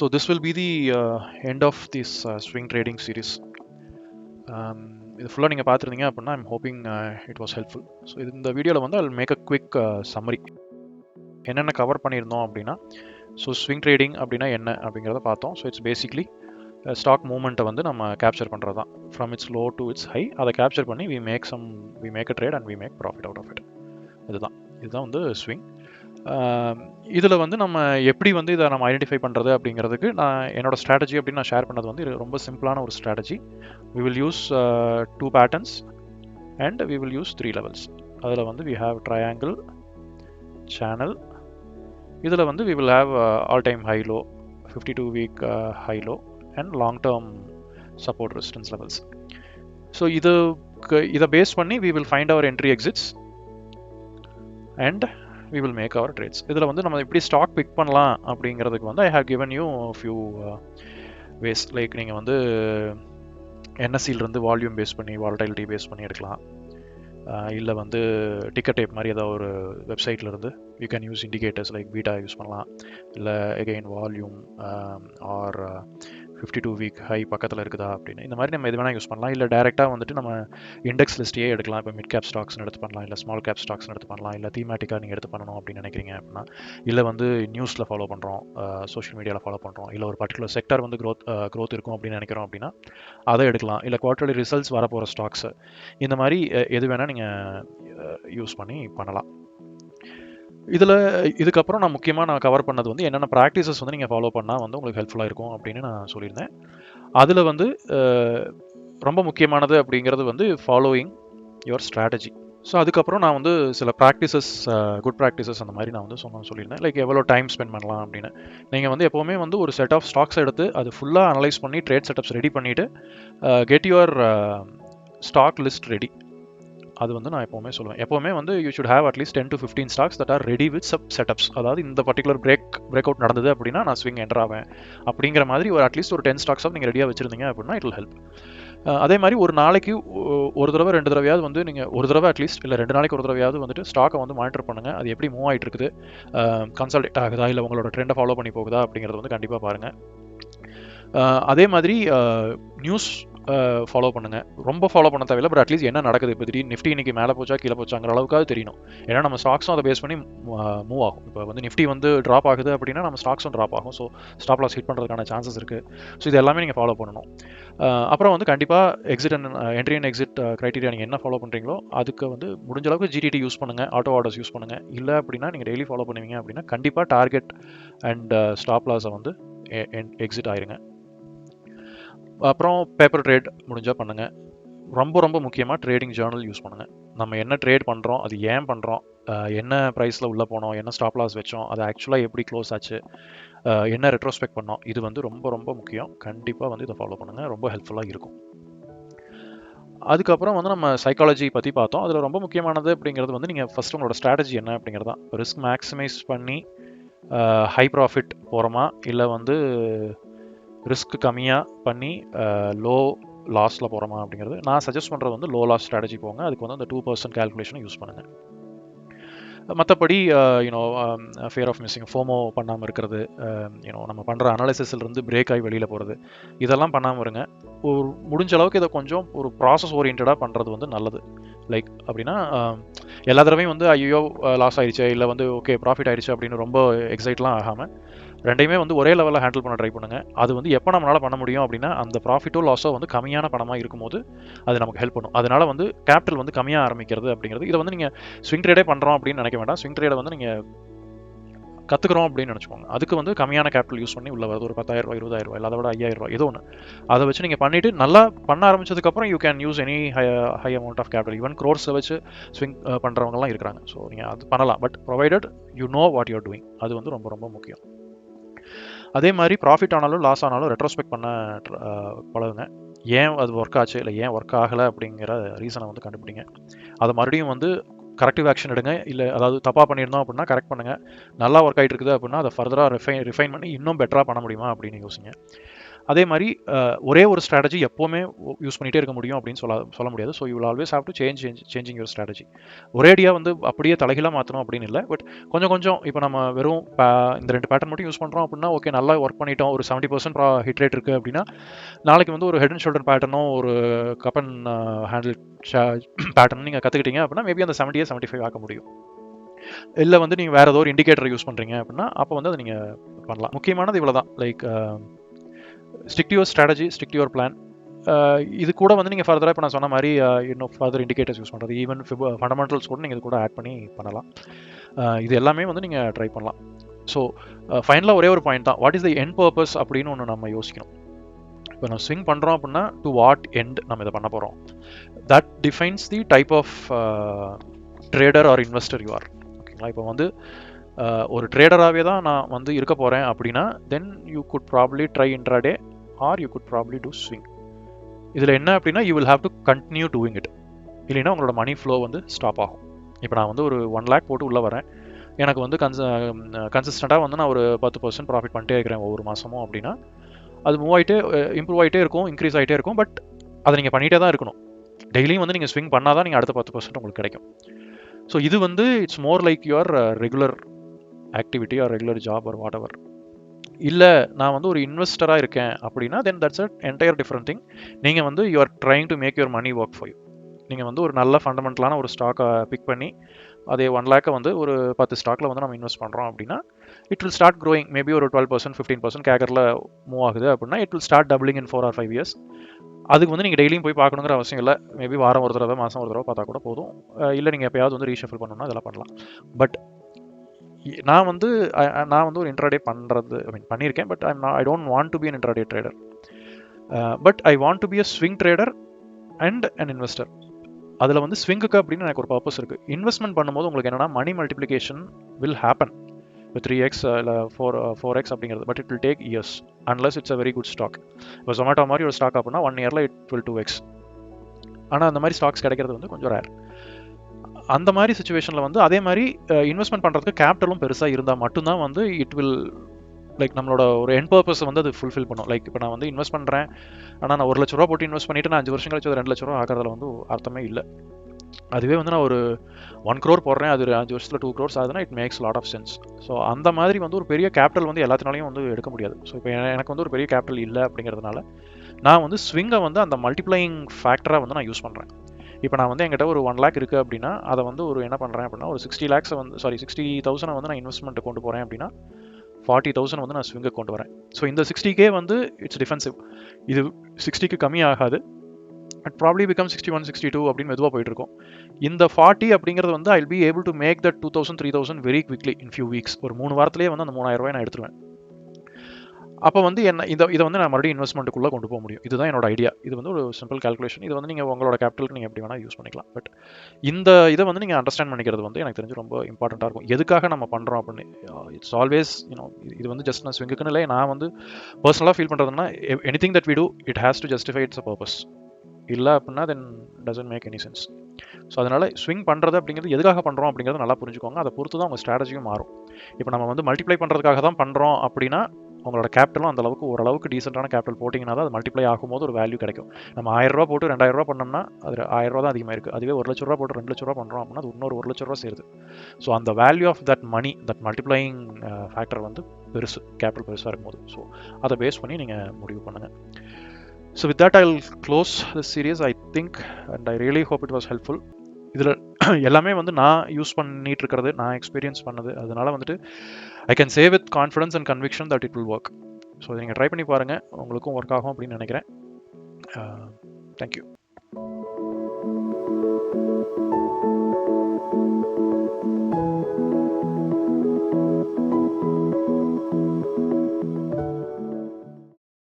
So this will be the end of this swing trading series. இது ஃபுல்லாக நீங்கள் பார்த்துருந்தீங்க அப்படின்னா I'm hoping it was helpful. So இந்த வீடியோவில் வந்து I make a quick summary. என்னென்ன கவர் பண்ணியிருந்தோம் அப்படின்னா, ஸோ ஸ்விங் ட்ரேடிங் அப்படின்னா என்ன அப்படிங்கிறத பார்த்தோம். ஸோ இட்ஸ் பேசிக்லி ஸ்டாக் மூவ்மெண்ட்டை வந்து நம்ம கேப்சர் பண்ணுறது தான். From its low to its high, அதை கேப்சர் பண்ணி we make a trade and we make profit out of it. இதுதான் வந்து ஸ்விங். இதில் வந்து நம்ம எப்படி வந்து இதை நம்ம ஐடென்டிஃபை பண்ணுறது அப்படிங்கிறதுக்கு நான் என்னோட ஸ்ட்ராட்டஜி அப்படின்னு நான் ஷேர் பண்ணது வந்து ரொம்ப சிம்பிளான ஒரு strategy. we will use 2 patterns and we will use 3 levels. அதில் வந்து we have triangle, channel. இதில் வந்து we will have all time high low, 52 week high low and long term support resistance levels. So இதை base பண்ணி we will find our entry exits and we will make our trades. இதில் வந்து நம்ம எப்படி stock big பண்ணலாம் அப்படிங்கிறதுக்கு வந்து I have given you a few ways. Like நீங்கள் வந்து என்எஸ்சியிலிருந்து வால்யூம் பேஸ் பண்ணி, வாலடைலிட்டி பேஸ் பண்ணி எடுக்கலாம். இல்லை வந்து டிக்கெட் டைப் மாதிரி ஏதாவது ஒரு வெப்சைட்லேருந்து you can use indicators like beta use பண்ணலாம். இல்லை again volume or 52 week high பக்கத்தில் இருக்குதா அப்படின்னு இந்த மாதிரி நம்ம எது வேணால் யூஸ் பண்ணலாம். இல்லை டேரெக்டாக வந்துட்டு நம்ம இண்டெக்ஸ் லிஸ்ட்டையே எடுக்கலாம். இப்போ மிட் கேப் ஸ்டாக்ஸ்னு எடுத்து பண்ணலாம், இல்லை ஸ்மால் கேப் ஸ்டாக்ஸ்னு எடுத்து பண்ணலாம், இல்லை தீமேட்டிக்காக நீங்கள் எடுத்து பண்ணணும் அப்படின்னு நினைக்கிறீங்க அப்படின்னா, இல்லை வந்து நியூஸில் ஃபாலோ பண்ணுறோம், சோஷியல் மீடியாவில் ஃபாலோ பண்ணுறோம், இல்லை ஒரு பர்டிகுலர் செக்டர் வந்து க்ரோத் இருக்கும் அப்படின்னு நினைக்கிறோம் அப்படின்னா அதை எடுக்கலாம். இல்லை குவார்ட்டர்லி ரிசல்ட்ஸ் வரப்போகிற ஸ்டாக்ஸு, இந்த மாதிரி எது வேணால் நீங்கள் யூஸ் பண்ணி பண்ணலாம். இதுக்கப்புறம் நான் கவர் பண்ணது வந்து என்னென்ன ப்ராக்டிசஸ் வந்து நீங்கள் ஃபாலோ பண்ணால் வந்து உங்களுக்கு ஹெல்ப்ஃபுல்லாக இருக்கும் அப்படின்னு நான் சொல்லியிருந்தேன். அதில் வந்து ரொம்ப முக்கியமானது அப்படிங்கிறது வந்து ஃபாலோயிங் யுவர் ஸ்ட்ராட்டஜி. ஸோ அதுக்கப்புறம் நான் வந்து சில ப்ராக்டிசஸ், குட் ப்ராக்டிசஸ் அந்த மாதிரி நான் வந்து சொல்லியிருந்தேன். லைக் எவ்வளோ டைம் ஸ்பெண்ட் பண்ணலாம் அப்படின்னு. நீங்கள் வந்து எப்போவுமே வந்து ஒரு செட் ஆஃப் ஸ்டாக்ஸ் எடுத்து அது ஃபுல்லாக அனலைஸ் பண்ணி ட்ரேட் செட்டப்ஸ் ரெடி பண்ணிவிட்டு get your stock list ready. அது வந்து நான் எப்போவுமே வந்து you should have at least 10 to 15 stocks that are ready with setups. அதாவது இந்த பர்டிகுலர் பிரேக் அவுட் நடந்தது அப்படின்னா நான் ஸ்விங் என்டர் ஆவேன் அப்படிங்கிற மாதிரி அட்லீஸ்ட் ஒரு 10 ஸ்டாக்ஸ் நீங்கள் ரெடியாக வச்சுருந்தீங்க அப்படின்னா இட் வில் ஹெல்ப். அதே மாதிரி ஒரு நாளைக்கு ஒரு தடவை 2 தடவையாவது வந்து நீங்கள் ஒரு தடவை அட்லீஸ்ட் இல்லை 2 நாளைக்கு ஒரு தடவையாவது வந்துட்டு ஸ்டாக்கை வந்து மானிட்டர் பண்ணுங்கள். அது எப்படி மூவ் ஆகிட்டு இருக்குது, கன்சல்டேட் ஆகுதா, இல்லை உங்களோட ட்ரெண்டை ஃபாலோ பண்ணி போகுதா அப்படிங்கிறது வந்து கண்டிப்பாக பாருங்கள். அதே மாதிரி நியூஸ் ஃபாலோ பண்ணுங்கள். ரொம்ப ஃபாலோ பண்ண தேவையில்லை, பட் அட்லீஸ்ட் என்ன நடக்குது, இப்போ திடீர்னு நிஃப்டி இன்னைக்கு மேலே போச்சா கீழே போச்சாங்கிற அளவுக்காவது தெரியணும். ஏன்னா நம்ம ஸ்டாக்ஸும் அதை பேஸ் பண்ணி மூவ் ஆகும். இப்போ வந்து நிஃப்டி வந்து ட்ராப் ஆகுது அப்படின்னா நம்ம ஸ்டாக்ஸும் ட்ராப் ஆகும். ஸோ ஸ்டாப் லாஸ் ஹிட் பண்ணுறதுக்கான சான்சஸ் இருக்குது. ஸோ இது எல்லாமே நீங்கள் ஃபாலோ பண்ணணும். அப்புறம் வந்து கண்டிப்பாக என்ட்ரி அண்ட் எக்ஸிட் க்ரைட்டீரியா நீங்கள் என்ன ஃபாலோ பண்ணுறீங்களோ அதுக்கு வந்து முடிஞ்ச அளவுக்கு ஜிடிடி யூஸ் பண்ணுங்கள், ஆட்டோ ஆர்டர்ஸ் யூஸ் பண்ணுங்கள். இல்லை அப்படின்னா நீங்கள் டெய்லி ஃபாலோ பண்ணுவீங்க அப்படின்னா கண்டிப்பாக டார்கெட் அண்ட் ஸ்டாப் லாஸை வந்து எக்ஸிட் ஆயிருங்க. அப்புறம் பேப்பர் ட்ரேட் முடிஞ்சால் பண்ணுங்கள். ரொம்ப முக்கியமாக ட்ரேடிங் ஜேர்னல் யூஸ் பண்ணுங்கள். நம்ம என்ன ட்ரேட் பண்ணுறோம், அது ஏன் பண்ணுறோம், என்ன ப்ரைஸில் உள்ளே போனோம், என்ன ஸ்டாப் லாஸ் வச்சோம், அது ஆக்சுவலாக எப்படி க்ளோஸ் ஆச்சு, என்ன ரெட்ரோஸ்பெக்ட் பண்ணோம், இது வந்து ரொம்ப முக்கியம். கண்டிப்பாக வந்து இதை ஃபாலோ பண்ணுங்கள், ரொம்ப ஹெல்ப்ஃபுல்லாக இருக்கும். அதுக்கப்புறம் வந்து நம்ம சைக்காலஜி பற்றி பார்த்தோம். அதில் ரொம்ப முக்கியமானது அப்படிங்கிறது வந்து நீங்கள் ஃபஸ்ட்டு உங்களோட ஸ்ட்ராட்டஜி என்ன அப்படிங்கிறது தான். ரிஸ்க் மேக்ஸிமைஸ் பண்ணி ஹை ப்ராஃபிட் போகிறோமா, இல்லை வந்து ரிஸ்க் கம்மியாக பண்ணி லோ லாஸில் போகிறோமா அப்படிங்கிறது. நான் சஜஸ்ட் பண்ணுறது வந்து லோ லாஸ் ஸ்ட்ராட்டஜி போங்க. அதுக்கு வந்து அந்த 2% கேல்குலேஷனை யூஸ் பண்ணுங்கள். மற்றபடி ஃபியர் ஆஃப் மிஸ்ஸிங், ஃபோமோ பண்ணாமல் இருக்கிறது, நம்ம பண்ணுற அனாலிசிஸ்லேருந்து பிரேக் ஆகி வெளியில் போகிறது, இதெல்லாம் பண்ணாமல் இருங்க. ஒரு முடிஞ்ச அளவுக்கு இதை கொஞ்சம் ஒரு ப்ராசஸ் ஓரியன்டாக பண்ணுறது வந்து நல்லது. லைக் அப்படின்னா எல்லா தடவையும் வந்து ஐயோ லாஸ் ஆயிடுச்சு, இல்லை வந்து ஓகே ப்ராஃபிட் ஆயிடுச்சு அப்படின்னு ரொம்ப எக்ஸைட்லாம் ஆகாமல் ரெண்டையுமே வந்து ஒரே லெவலில் ஹேண்டில் பண்ண ட்ரை பண்ணுங்கள். அது வந்து எப்போ நம்மளால் பண்ண முடியும் அப்படின்னா அந்த ப்ராஃபிட்டோ லாஸோ வந்து கம்மியான பணமாக இருக்கும்போது அது நமக்கு ஹெல்ப் பண்ணும். அதனால் வந்து கேபிட்டல் வந்து கம்மியாக ஆரம்பிக்கிறது அப்படிங்கிறது. இதை வந்து நீங்கள் ஸ்விங் ட்ரேடே பண்ணுறோம் அப்படின்னு நினைக்க வேண்டாம். ஸ்விங் ட்ரேடை வந்து நீங்கள் கற்றுக்குறோம் அப்படின்னு நினச்சிக்கோங்க. அதுக்கு வந்து கம்மியான கேபிட்டல் யூஸ் பண்ணி உள்ள வருது. ஒரு 10,000 ரூபாய், 20,000 ரூபாய், இல்லாத விட 5,000 ரூபாய் ஏதோ ஒன்று. அதை வச்சு நீங்கள் பண்ணிவிட்டு நல்லா பண்ண ஆரம்பிச்சதுக்கப்புறம் you can use any high amount of capital. Even க்ரோர்ஸை வச்சு ஸ்விங் பண்ணுறவங்கலாம் இருக்கிறாங்க. ஸோ நீங்கள் அது பண்ணலாம். But provided you know what you are doing. அது வந்து ரொம்ப முக்கியம். அதே மாதிரி ப்ராஃபிட் ஆனாலும் லாஸ் ஆனாலும் ரெட்ரோஸ்பெக்ட் பண்ண பழகுங்க. ஏன் அது ஒர்க் ஆச்சு, இல்லை ஏன் ஒர்க் ஆகலை அப்படிங்கிற ரீசனை வந்து கண்டுபிடிங்க. அதை மறுபடியும் வந்து கரெக்டிவ் ஆக்ஷன் எடுங்க. இல்லை அதாவது தப்பாக பண்ணியிருந்தோம் அப்படின்னா கரெக்ட் பண்ணுங்கள். நல்லா ஒர்க் ஆகிட்டு இருக்குது அப்படின்னா அதை ஃபர்தராக ரிஃபைன் பண்ணி இன்னும் பெட்டராக பண்ண முடியுமா அப்படின்னு யோசிங்க. அதே மாதிரி ஒரே ஒரு ஸ்ட்ராட்டஜி எப்போவுமே யூஸ் பண்ணிகிட்டே இருக்க முடியும் அப்படின்னு சொல்ல முடியாது. So you will always have to changing your strategy. ஒரேடியாக வந்து அப்படியே தலைகீழாக மாற்றணும் அப்படின்னு இல்லை, பட் கொஞ்சம் கொஞ்சம் இப்போ நம்ம வெறும் இந்த 2 பேட்டர்ன் மட்டும் யூஸ் பண்ணுறோம் அப்படின்னா ஓகே நல்லா ஒர்க் பண்ணிட்டோம், ஒரு 70% ஹிட் ரேட் இருக்குது அப்படின்னா நாளைக்கு வந்து ஒரு ஹெட் அண்ட் ஷோல்டர் பேட்டர்னோ ஒரு கப் அண்ட் ஹேண்டில் பேட்டர்னும் நீங்கள் கற்றுக்கிட்டீங்க அப்படின்னா மேபி அந்த 70-75 ஆக்க முடியும். இல்லை வந்து நீங்கள் வேறு ஏதோ ஒரு இண்டிகேட்டர் யூஸ் பண்ணுறீங்க அப்படின்னா அப்போ வந்து அதை நீங்கள் பண்ணலாம். முக்கியமானது இவ்வளோ தான். Like stick to your strategy, stick to your plan. இது கூட வந்து நீங்கள் ஃபர்தராக இப்போ நான் சொன்ன மாதிரி இன்னும் ஃபர்தர் இண்டிகேட்டர்ஸ் யூஸ் பண்ணுறது, ஈவன் ஃபண்டமெண்டல்ஸ் கூட நீங்கள் இது கூட ஆட் பண்ணி பண்ணலாம். இது எல்லாமே வந்து நீங்கள் ட்ரை பண்ணலாம். ஸோ ஃபைனலாக ஒரே ஒரு பாயிண்ட் தான், what is the end purpose அப்படின்னு ஒன்று நம்ம யோசிக்கணும். இப்போ நம்ம ஸ்விங் பண்ணுறோம் அப்படின்னா டு வாட் எண்ட் நம்ம இதை பண்ண போகிறோம், that defines the type of trader or investor you are. ஓகேங்களா? இப்போ வந்து ஒரு ட்ரேடராகவே தான் நான் வந்து இருக்க போகிறேன் அப்படின்னா then you could probably try intraday or you could probably do swing. இதில் என்ன அப்படின்னா you will have to continue doing it, இல்லைன்னா உங்களோட மணி ஃப்ளோ வந்து ஸ்டாப் ஆகும். இப்போ நான் வந்து ஒரு 1 lakh போட்டு உள்ளே வரேன், எனக்கு வந்து கன்சிஸ்டண்ட்டாக வந்து நான் ஒரு 10% ப்ராஃபிட் பண்ணிட்டே இருக்கிறேன் ஒவ்வொரு மாதமும் அப்படின்னா அது மூவ் ஆகிட்டே இம்ப்ரூவ் ஆகிட்டே இருக்கும், இன்க்ரீஸ் ஆகிட்டே இருக்கும். பட் அதை நீங்கள் பண்ணிகிட்டே தான் இருக்கணும். டெய்லியும் வந்து நீங்கள் ஸ்விங் பண்ணால் தான் நீங்கள் அடுத்த 10% உங்களுக்கு கிடைக்கும். ஸோ இது வந்து it's more like your regular activity or regular job or whatever. இல்லை நான் வந்து ஒரு இன்வெஸ்டராக இருக்கேன் அப்படின்னா then that's a entire different thing. நீங்கள் வந்து you are trying to make your money work for you. நீங்கள் வந்து ஒரு நல்ல ஃபண்டமெண்டலான ஒரு ஸ்டாக்கை பிக் பண்ணி அதே 1 lakh வந்து ஒரு 10 ஸ்டாக்கில் வந்து நம்ம இன்வெஸ்ட் பண்ணுறோம் அப்படின்னா it will start growing. Maybe ஒரு 12% 15% கேக்கரில் மூவ் ஆகுது அப்படின்னா it will start doubling in 4 or 5 years. அதுக்கு வந்து நீங்கள் டெய்லியும் போய் பார்க்கணுங்கிற அவசியம் இல்லை. மேபி வாரம் ஒரு தடவை, மாதம் ஒரு தடவை பார்த்தா கூட போதும். இல்லை நீங்கள் எப்போயாவது வந்து ரீஷஃபில் பண்ணணும்னா இதெல்லாம் பண்ணலாம். பட் நான் வந்து ஒரு இன்ட்ராடே பண்ணுறது பண்ணியிருக்கேன். But I don't want to be an intraday trader, but I want to be a swing trader and an investor. அதில் வந்து ஸ்விங்குக்கு அப்படின்னு எனக்கு ஒரு பர்பஸ் இருக்குது. இன்வெஸ்ட்மெண்ட் பண்ணும்போது உங்களுக்கு என்னென்னா money multiplication will happen with 3x இல்லை 4x அப்படிங்கிறது. But it will take years unless it's a very good stock. இப்போ ஜொமேட்டோ மாதிரி ஒரு ஸ்டாக் அப்படின்னா 1 yearல இட் வில் 2x. ஆனால் அந்த மாதிரி ஸ்டாக்ஸ் கிடைக்கிறது வந்து கொஞ்சம் ரேர். அந்த மாதிரி சுச்சுவேஷனில் வந்து அதே மாதிரி இன்வெஸ்ட்மெண்ட் பண்ணுறதுக்கு கேபிட்டலும் பெருசாக இருந்தால் மட்டும்தான் வந்து இட் வில் லைக் நம்மளோட ஒரு எண்ட் பர்பஸ் வந்து அது ஃபுல்ஃபில் பண்ணும். லைக் இப்போ நான் வந்து இன்வெஸ்ட் பண்ணுறேன், ஆனால் நான் 1 லட்ச ரூபா போட்டு இன்வெஸ்ட் பண்ணிவிட்டு நான் 5 வருஷம் கழிச்சு 2 லட்ச ரூபா ஆகிறதுல வந்து அர்த்தமே இல்லை. அதுவே வந்து நான் ஒரு 1 crore போடுறேன், அது 5 வருஷத்தில் 2 crores ஆகுதுன்னா it makes lot of sense. So அந்த மாதிரி வந்து ஒரு பெரிய கேபிட்டல் வந்து எல்லாத்தினாலையும் வந்து எடுக்க முடியாது. ஸோ இப்போ எனக்கு வந்து ஒரு பெரிய கேபிட்டல் இல்லை அப்படிங்கிறதுனால நான் வந்து ஸ்விங்கை வந்து அந்த மல்டிப்ளையிங் ஃபேக்டராக வந்து நான் யூஸ் பண்ணுறேன். இப்போ நான் வந்து என்கிட்ட ஒரு 1 lakh இருக்குது அப்படின்னா அதை வந்து ஒரு என்ன பண்ணுறேன் அப்படின்னா ஒரு 60,000 வந்து 60,000 வந்து நான் இன்வெஸ்ட்மெண்ட்டு கொண்டு போகிறேன் அப்படின்னா 40,000 வந்து நான் ஸ்விங்கை கொண்டு வரேன். ஸோ இந்த 60K வந்து இட்ஸ் டிஃபென்சிவ். இது 60க்கு கம்மி ஆகாது. இட் ப்ராப்ளி பிகம் 61, 62 அப்படின்னு மெதுவாக போயிட்டு இருக்கும். இந்த 40 அப்படிங்கிறது வந்து I will be able to make that 2,000, 3,000 very quickly in few weeks. ஒரு 3 வாரத்திலேயே வந்து அந்த 3,000 ரூபாய் நான் எடுத்துருவேன். அப்போ வந்து என்ன இதை வந்து நான் மறுபடியும் இன்வெஸ்ட்மெண்ட்டுக்குள்ளே கொண்டு போக முடியும். இதுதான் என்னோட ஐடியா. இது வந்து ஒரு சிம்பிள் கால்குலேஷன். இது வந்து நீங்கள் உங்களோட கேபிட்டலுக்கு நீங்கள் எப்படி வேணால் யூஸ் பண்ணிக்கலாம். பட் இந்த இதை வந்து நீங்கள் அண்டர்ஸ்டாண்ட் பண்ணிக்கிறது வந்து எனக்கு தெரிஞ்சு ரொம்ப இம்பார்ட்டண்ட்டாக இருக்கும். எதுக்காக நம்ம பண்ணுறோம் அப்படின்னு. இட்ஸ் ஆல்வேஸ் இது வந்து ஜஸ்ட் நான் ஸ்விங்குக்குன்னு இல்லை, நான் வந்து பர்சனலாக ஃபீல் பண்ணுறதுன்னா anything that we do it has to justify it's a purpose. இல்லை அப்படின்னா then doesn't make any sense. So அதனால் ஸ்விங் பண்ணுறது அப்படிங்கிறது எதுக்காக பண்ணுறோம் அப்படிங்கிறது நல்லா புரிஞ்சுக்கோங்க. அதை பொறுத்து தான் உங்கள் ஸ்ட்ராட்டஜியும் மாறும். இப்போ நம்ம வந்து மல்டிப்ளை பண்ணுறதுக்காக தான் பண்ணுறோம் அப்படின்னா உங்களோட கேபிட்டலும் அந்த அளவுக்கு ஓரளவுக்கு டீசெண்டான கேபிட்டல் போட்டிங்கன்னா தான் அது மல்டிப்ளை ஆகும்போது ஒரு வேல்யூ கிடைக்கும். நம்ம 1000 ரூபா போட்டு 2000 ரூபா பண்ணோம்னா அது 1000 ரூபா தான் அதிகமாக இருக்குது. அதுவே 1 லட்ச ரூபா போட்டு 2 லட்ச ரூபா பண்ணுறோம் அப்படின்னா அது இன்னொரு 1 லட்ச ரூபா சேருது. ஸோ அந்த value of that money, that multiplying factor வந்து பெருசு, கேபிட்டல் பெருசாக இருக்கும்போது. ஸோ அதை பேஸ் பண்ணி நீங்கள் முடிவு பண்ணுங்கள். So with that I'll close this series I think, and I really hope it was helpful. இதில் எல்லாமே வந்து நான் யூஸ் பண்ணிட்டு இருக்கிறது, நான் எக்ஸ்பீரியன்ஸ் பண்ணது. அதனால வந்துட்டு I can say with confidence and conviction that it will work. So இதை நீங்கள் ட்ரை பண்ணி பாருங்கள், உங்களுக்கும் ஒர்க் ஆகும் அப்படின்னு நினைக்கிறேன். Thank you.